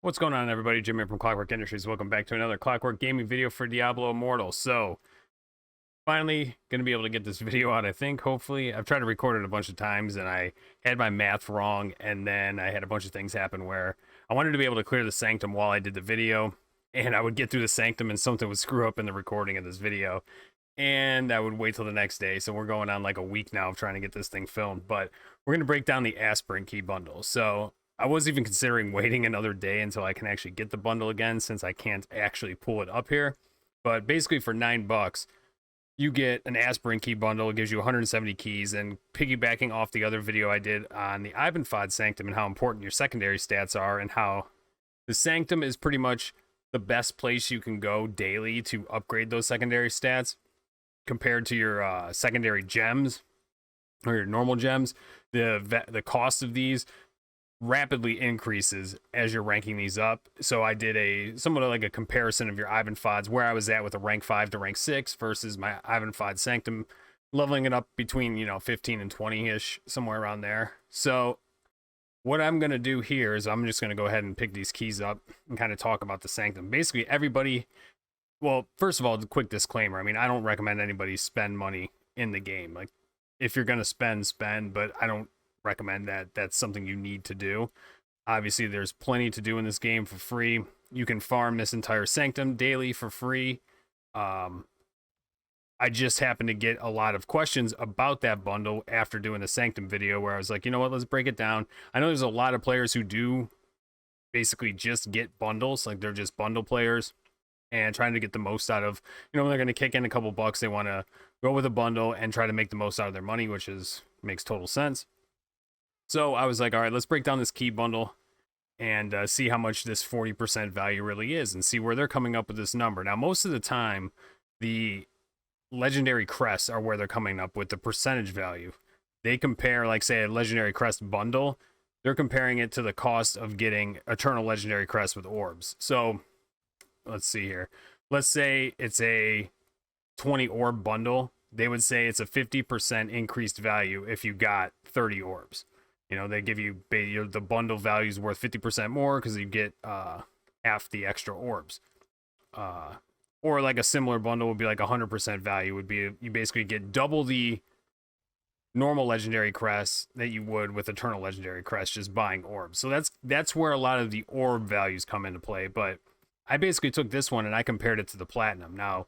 What's going on, everybody? Jim here from Clockwerk Industries. Welcome back to another Clockwerk gaming video for Diablo Immortal. So, finally going to be able to get this video out, I think, hopefully. I've tried to record it a bunch of times, and I had my math wrong, and then I had a bunch of things happen where I wanted to be able to clear the sanctum while I did the video, and I would get through the sanctum and something would screw up in the recording of this video, and I would wait till the next day. So we're going on like a week now of trying to get this thing filmed, but we're going to break down the Aspirant key bundle. So I was even considering waiting another day until I can actually get the bundle again, since I can't actually pull it up here. But basically for $9, you get an Aspirant key bundle. It gives you 170 keys, and piggybacking off the other video I did on the Ivanfod Sanctum and how important your secondary stats are, and how the Sanctum is pretty much the best place you can go daily to upgrade those secondary stats compared to your secondary gems or your normal gems. The cost of these rapidly increases as you're ranking these up. So I did a somewhat like a comparison of your Ivanfods, where I was at with a rank 5 to rank 6 versus my Ivanfod Sanctum, leveling it up between 15 and 20-ish, somewhere around there. So what I'm going to do here is I'm just going to go ahead and pick these keys up and kind of talk about the Sanctum. Basically everybody, well, first of all, a quick disclaimer. I mean, I don't recommend anybody spend money in the game. Like, if you're going to spend, but I don't recommend that that's something you need to do. Obviously, there's plenty to do in this game for free. You can farm this entire Sanctum daily for free. I just happened to get a lot of questions about that bundle after doing the Sanctum video, where I was like, you know what, let's break it down. I know there's a lot of players who do basically just get bundles, like they're just bundle players and trying to get the most out of, when they're going to kick in a couple bucks, they want to go with a bundle and try to make the most out of their money, which makes total sense. So I was like, all right, let's break down this key bundle and see how much this 40% value really is, and see where they're coming up with this number. Now, most of the time, the legendary crests are where they're coming up with the percentage value. They compare, like, say, a legendary crest bundle, they're comparing it to the cost of getting eternal legendary crest with orbs. So let's see here. Let's say it's a 20 orb bundle. They would say it's a 50% increased value if you got 30 orbs. They give you the bundle value is worth 50% more because you get half the extra orbs. Or like a similar bundle would be like 100% value would be, you basically get double the normal legendary crests that you would with eternal legendary crests just buying orbs. So that's where a lot of the orb values come into play. But I basically took this one and I compared it to the platinum. Now,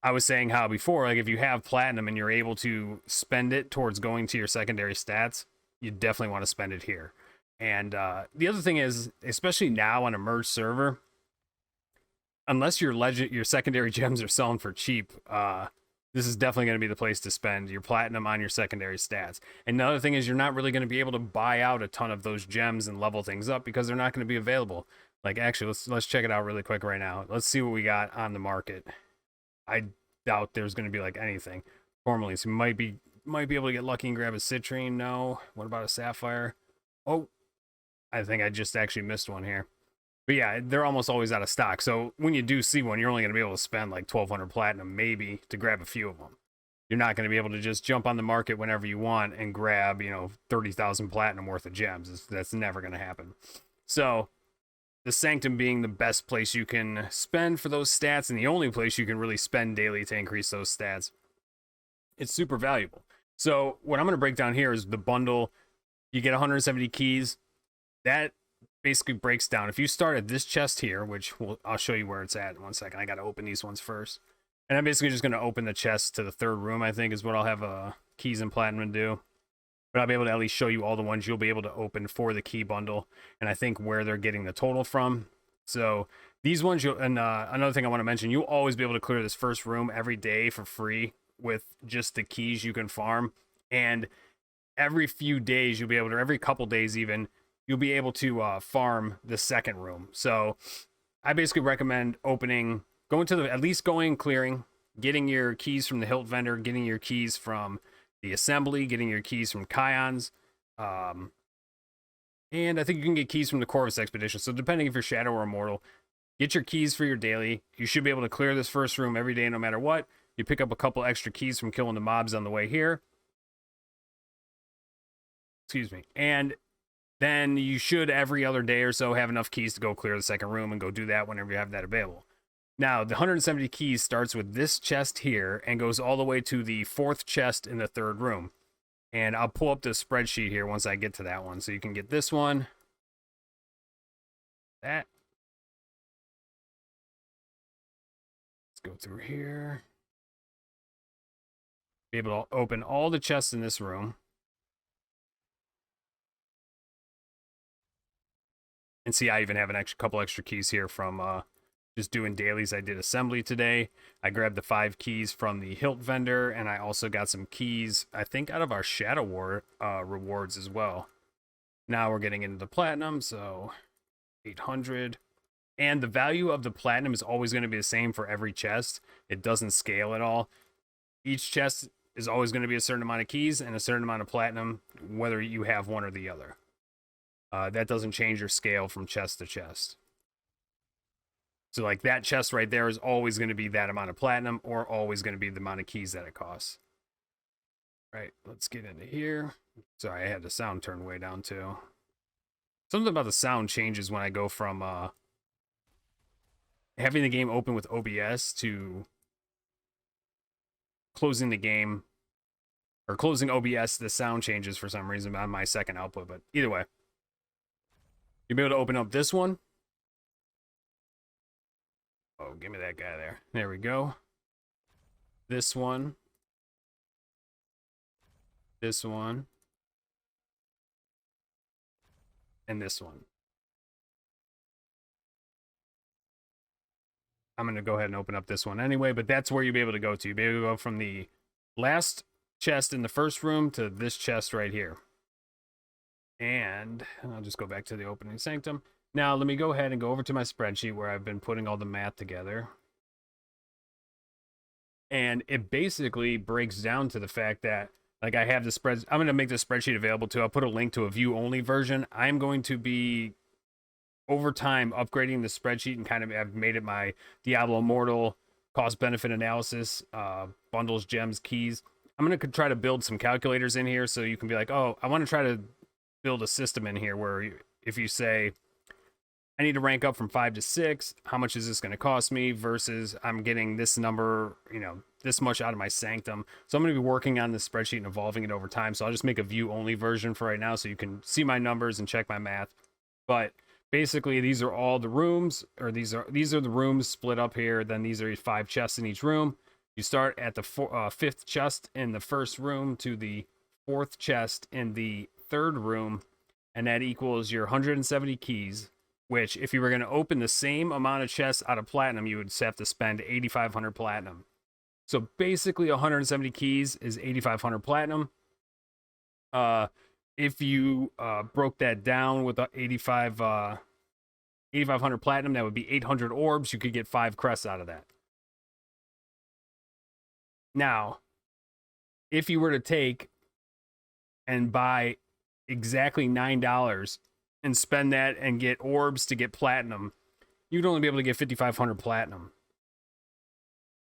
I was saying how before, like, if you have platinum and you're able to spend it towards going to your secondary stats, you definitely want to spend it here. And the other thing is, especially now on a merged server, unless your secondary gems are selling for cheap, this is definitely going to be the place to spend your platinum on your secondary stats. And the other thing is, you're not really going to be able to buy out a ton of those gems and level things up because they're not going to be available. Like, actually, let's check it out really quick right now. Let's see what we got on the market. I doubt there's going to be like anything formally, so might be able to get lucky and grab a citrine. No. What about a sapphire? Oh, I think I just actually missed one here. But yeah, they're almost always out of stock. So when you do see one, you're only going to be able to spend like 1,200 platinum maybe to grab a few of them. You're not going to be able to just jump on the market whenever you want and grab 30,000 platinum worth of gems. That's never going to happen. So the Sanctum being the best place you can spend for those stats, and the only place you can really spend daily to increase those stats, it's super valuable. So what I'm going to break down here is the bundle. You get 170 keys. That basically breaks down. If you start at this chest here, which I'll show you where it's at in 1 second. I got to open these ones first. And I'm basically just going to open the chest to the third room, I think, is what I'll have keys and platinum do. But I'll be able to at least show you all the ones you'll be able to open for the key bundle, and I think where they're getting the total from. So these ones, another thing I want to mention, you'll always be able to clear this first room every day for free with just the keys you can farm. And every few days, you'll be able to, every couple days even, you'll be able to farm the second room. So I basically recommend clearing, getting your keys from the hilt vendor, getting your keys from the assembly, getting your keys from Kions, and I think you can get keys from the Corvus Expedition. So depending if you're Shadow or Immortal, get your keys for your daily. You should be able to clear this first room every day no matter what. You pick up a couple extra keys from killing the mobs on the way here. Excuse me. And then you should every other day or so have enough keys to go clear the second room and go do that whenever you have that available. Now, the 170 keys starts with this chest here and goes all the way to the 4th chest in the 3rd room. And I'll pull up the spreadsheet here once I get to that one. So you can get this one, that. Let's go through here. Be able to open all the chests in this room. And see, I even have a couple extra keys here from just doing dailies. I did assembly today. I grabbed the 5 keys from the hilt vendor, and I also got some keys, I think, out of our Shadow War rewards as well. Now we're getting into the platinum, so 800. And the value of the platinum is always going to be the same for every chest. It doesn't scale at all. Each chest is always going to be a certain amount of keys and a certain amount of platinum, whether you have one or the other. That doesn't change your scale from chest to chest. So like that chest right there is always going to be that amount of platinum or always going to be the amount of keys that it costs. Right, let's get into here. Sorry, I had the sound turned way down too. Something about the sound changes when I go from having the game open with OBS to closing the game, or closing OBS. The sound changes for some reason on my second output, but either way. You'll be able to open up this one. Oh, give me that guy there. There we go. This one. This one. And this one. I'm going to go ahead and open up this one anyway, but that's where you'll be able to go to. You'll be able to go from the last chest in the first room to this chest right here. And I'll just go back to the opening sanctum. Now, let me go ahead and go over to my spreadsheet where I've been putting all the math together. And it basically breaks down to the fact that, like, I have the spreads. I'm going to make the spreadsheet available too. I'll put a link to a view-only version. I'm going to be, over time, upgrading the spreadsheet and kind of have made it my Diablo Immortal cost-benefit analysis, bundles, gems, keys. I'm going to try to build some calculators in here so you can be like, oh, I want to try to build a system in here where if you say, I need to rank up from 5 to 6, how much is this going to cost me versus I'm getting this number, you know, this much out of my sanctum. So I'm going to be working on this spreadsheet and evolving it over time. So I'll just make a view only version for right now so you can see my numbers and check my math. But basically these are all the rooms, or these are the rooms split up here. Then these are 5 chests in each room. You start at the 5th chest in the first room to the 4th chest in the 3rd room, and that equals your 170 keys, which if you were going to open the same amount of chests out of platinum, you would have to spend 8,500 platinum. So basically 170 keys is 8,500 platinum. If you broke that down with 8,500 platinum, that would be 800 orbs. You could get 5 crests out of that. Now, if you were to take and buy exactly $9 and spend that and get orbs to get platinum, you'd only be able to get 5,500 platinum.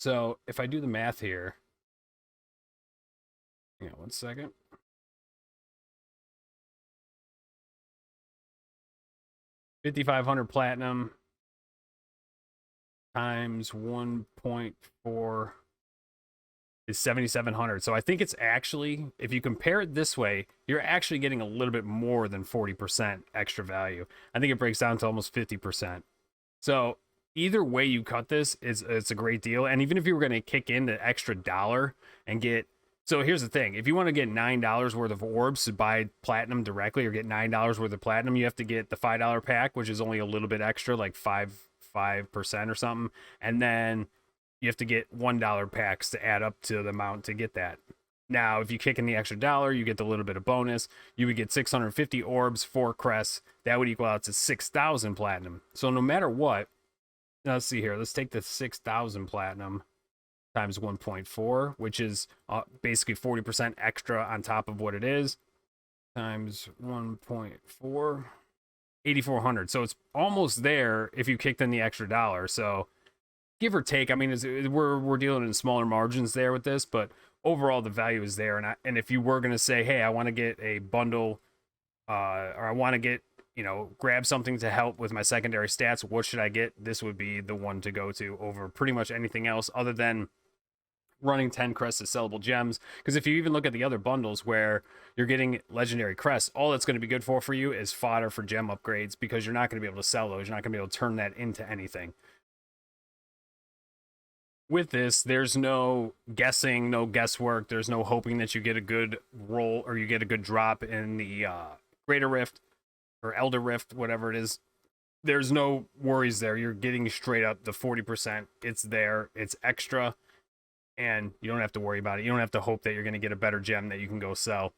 So if I do the math here, yeah, 1 second. $5,500 platinum times 1.4 is 7,700. So I think it's actually, if you compare it this way, you're actually getting a little bit more than 40% extra value. I think it breaks down to almost 50%. So either way you cut this, it's a great deal. And even if you were going to kick in the extra $1 and get, so here's the thing, if you want to get $9 worth of orbs to buy platinum directly, or get $9 worth of platinum, you have to get the $5 pack, which is only a little bit extra, like 5% or something. And then you have to get $1 packs to add up to the amount to get that. Now, if you kick in the extra $1, you get the little bit of bonus. You would get 650 orbs, 4 crests. That would equal out to 6,000 platinum. So no matter what, now let's see here. Let's take the 6,000 platinum times 1.4, which is basically 40% extra on top of what it is, times 1.4, 8,400. So it's almost there if you kicked in the extra $1. So give or take, I mean, we're dealing in smaller margins there with this, but overall the value is there. And if you were going to say, hey, I want to get a bundle or I want to get, you know, grab something to help with my secondary stats, what should I get? This would be the one to go to over pretty much anything else other than running 10 crests of sellable gems. Because if you even look at the other bundles where you're getting legendary crests, all that's going to be good for you is fodder for gem upgrades, because you're not going to be able to sell those. You're not going to be able to turn that into anything. With this, there's no guessing, no guesswork. There's no hoping that you get a good roll or you get a good drop in the Greater Rift or Elder Rift, whatever it is. There's no worries there. You're getting straight up the 40%. It's there. It's extra. And you don't have to worry about it. You don't have to hope that you're going to get a better gem that you can go sell.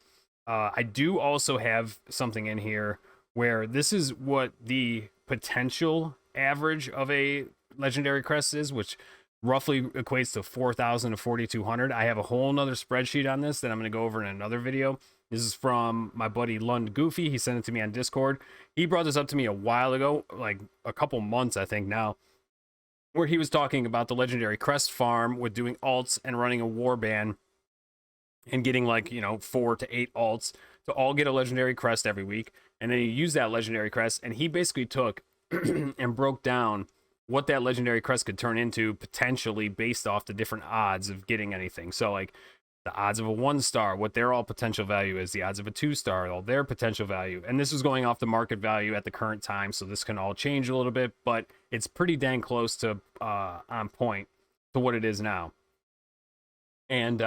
I do also have something in here where this is what the potential average of a legendary crest is, which roughly equates to 4,000 to 4,200. I have a whole nother spreadsheet on this that I'm going to go over in another video. This is from my buddy Lund Goofy. He sent it to me on Discord. He brought this up to me a while ago, like a couple months, I think now, where he was talking about the legendary crest farm with doing alts and running a warband and getting, like, you know, 4 to 8 alts to all get a legendary crest every week. And then you use that legendary crest, and he basically took and broke down what that legendary crest could turn into potentially based off the different odds of getting anything. So, like, the odds of a 1-star, what their all potential value is, the odds of a 2-star, all their potential value. And this is going off the market value at the current time, so this can all change a little bit, but it's pretty dang close to on point to what it is now. And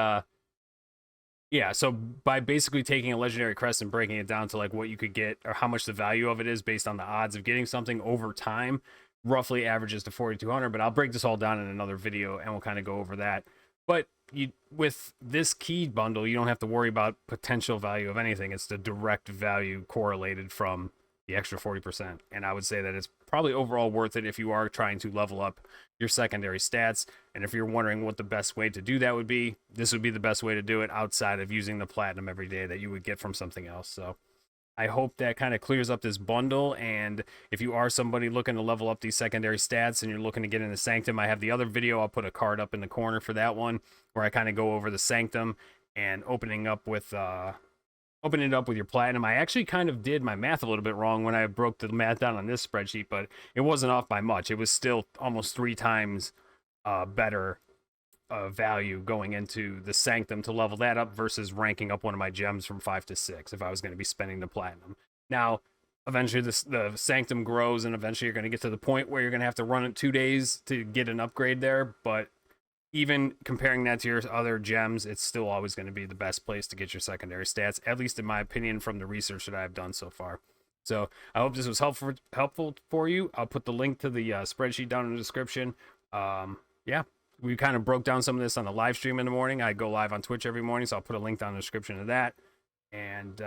yeah, so by basically taking a legendary crest and breaking it down to like what you could get or how much the value of it is based on the odds of getting something over time, roughly averages to 4,200. But I'll break this all down in another video and we'll kind of go over that. But you, with this key bundle, you don't have to worry about potential value of anything. It's the direct value correlated from the extra 40%. And I would say that it's probably overall worth it if you are trying to level up your secondary stats. And if you're wondering what the best way to do that would be, this would be the best way to do it outside of using the platinum every day that you would get from something else. So I hope that kind of clears up this bundle. And if you are somebody looking to level up these secondary stats and you're looking to get into Sanctum, I have the other video. I'll put a card up in the corner for that one where I kind of go over the Sanctum and opening it up with your platinum. I actually kind of did my math a little bit wrong when I broke the math down on this spreadsheet, but it wasn't off by much. It was still almost 3 times better value going into the Sanctum to level that up versus ranking up one of my gems from 5 to 6 if I was going to be spending the platinum. Now, eventually the Sanctum grows, and eventually you're going to get to the point where you're going to have to run it 2 days to get an upgrade there, but even comparing that to your other gems, it's still always going to be the best place to get your secondary stats, at least in my opinion from the research that I've done so far. So I hope this was helpful for you. I'll put the link to the spreadsheet down in the description. Yeah, we kind of broke down some of this on the live stream in the morning. I go live on Twitch every morning, so I'll put a link down in the description of that. And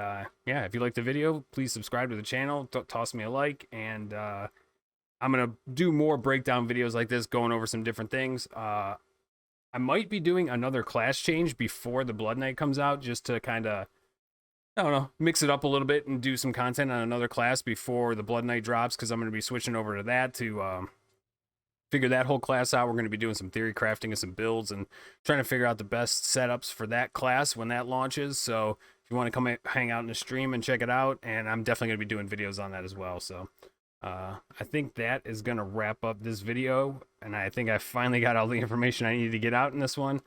yeah, if you liked the video, please subscribe to the channel, toss me a like, and I'm going to do more breakdown videos like this, going over some different things. I might be doing another class change before the Blood Knight comes out, just to kind of, I don't know, mix it up a little bit and do some content on another class before the Blood Knight drops, because I'm going to be switching over to that to figure that whole class out. We're going to be doing some theory crafting and some builds and trying to figure out the best setups for that class when that launches. So if you want to come hang out in the stream and check it out, and I'm definitely going to be doing videos on that as well. So I think that is going to wrap up this video, and I think I finally got all the information I needed to get out in this one.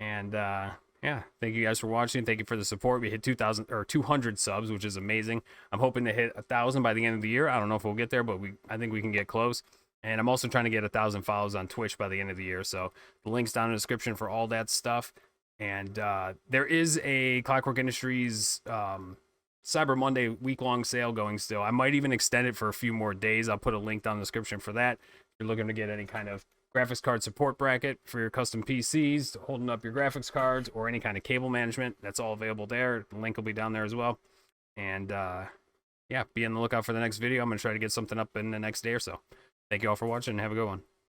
And yeah, thank you guys for watching. Thank you for the support. We hit 200 subs, which is amazing. I'm hoping to hit 1,000 by the end of the year. I don't know if we'll get there, but I think we can get close. And I'm also trying to get 1,000 follows on Twitch by the end of the year. So the link's down in the description for all that stuff. And there is a Clockwerk Industries Cyber Monday week-long sale going still. I might even extend it for a few more days. I'll put a link down in the description for that. If you're looking to get any kind of graphics card support bracket for your custom PCs, holding up your graphics cards, or any kind of cable management, that's all available there. The link will be down there as well. And yeah, be on the lookout for the next video. I'm going to try to get something up in the next day or so. Thank you all for watching, and have a good one.